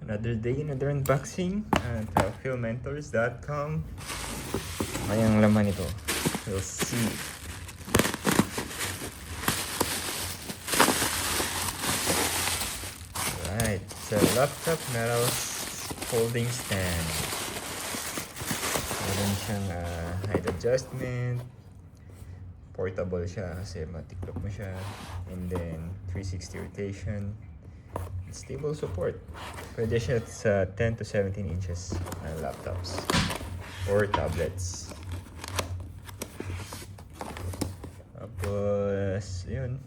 Another day, another unboxing at filmmentors.com. May ang laman ito. We'll see. Alright, it's a laptop metal folding stand. Meron siyang height adjustment. Portable siya kasi matiklop mo siya. And then 360 rotation. Stable support. Pwede siya sa 10 to 17 inches na laptops or tablets. Tapos, yun.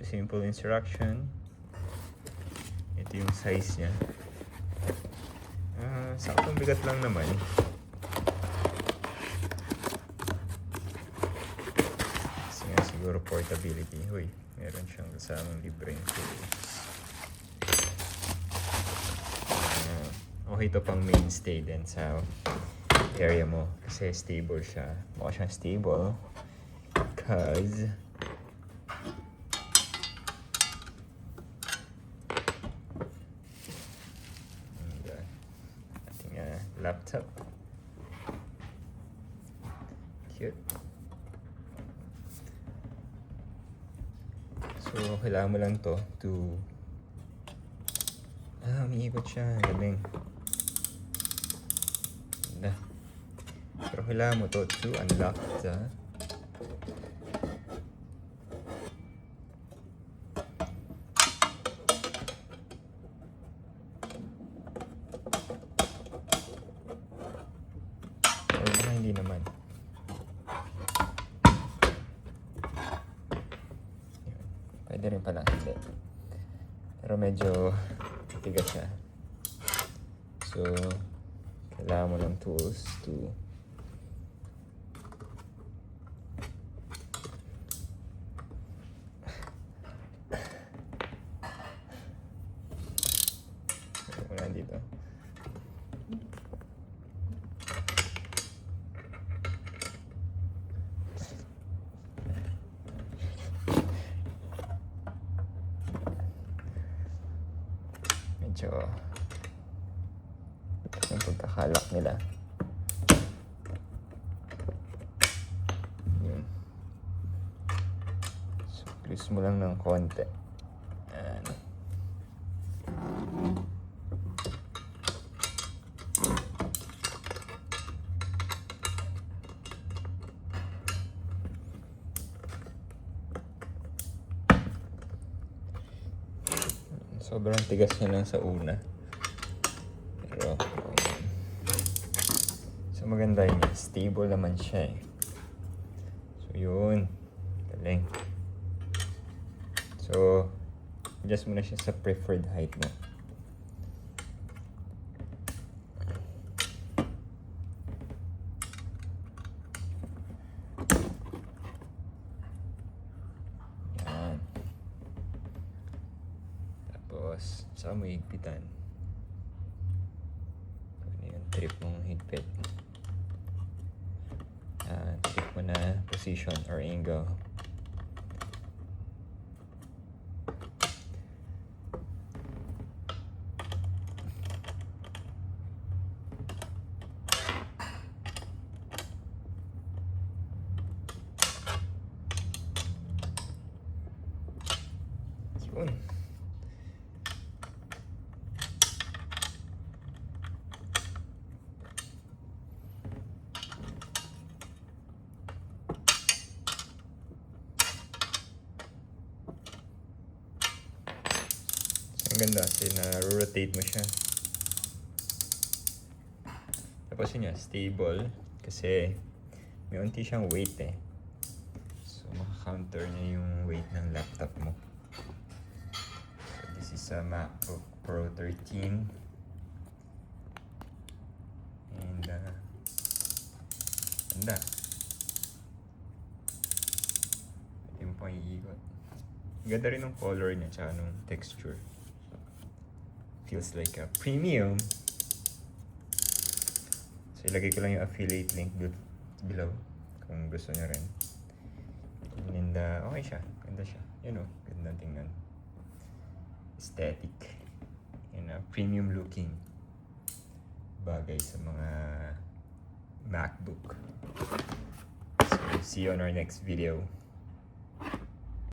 Simple instruction. Ito yung size niya. Saktong bigat lang naman. Kasi nga siguro portability. Huy, meron siyang kasamang libreng tools. Okay, ito pang mainstay din sa area mo. Kasi stable siya. Mukha siyang stable. Because ating laptop. Cute. So, kailangan mo lang to umiikot siya. Galing. Pero kailangan mo to unlock the hindi naman. Pwede rin pala hindi. Pero medyo tigas siya. So, kailangan mo ng tools to dito. Medyo yung pagkakalak nila. Yun. So, please mo lang ng konti. Sobrang tigas niya lang sa una. Pero so maganda yun. Stable naman siya eh. So yun. Galing. So adjust mo na siya sa preferred height mo. Tapos, saan mo higpitan? Ano yung trip mong higpit? Trip mo na position or angle. Yun. Ang ganda kasi na-rotate mo siya. Tapos yun niya, stable. Kasi may unti siyang weight eh. So maka-counter niya yung weight ng laptop mo. So this is a MacBook Pro 13. And ganda. Yung pang iikot. Ganda rin ng color niya tsaka ng texture. Feels like a premium. So ilagay ko lang yung affiliate link below kung gusto nyo rin. And okay siya. Ganda siya. Yun o. Ganda tingnan. Aesthetic. premium looking. Bagay sa mga MacBook. So, see you on our next video.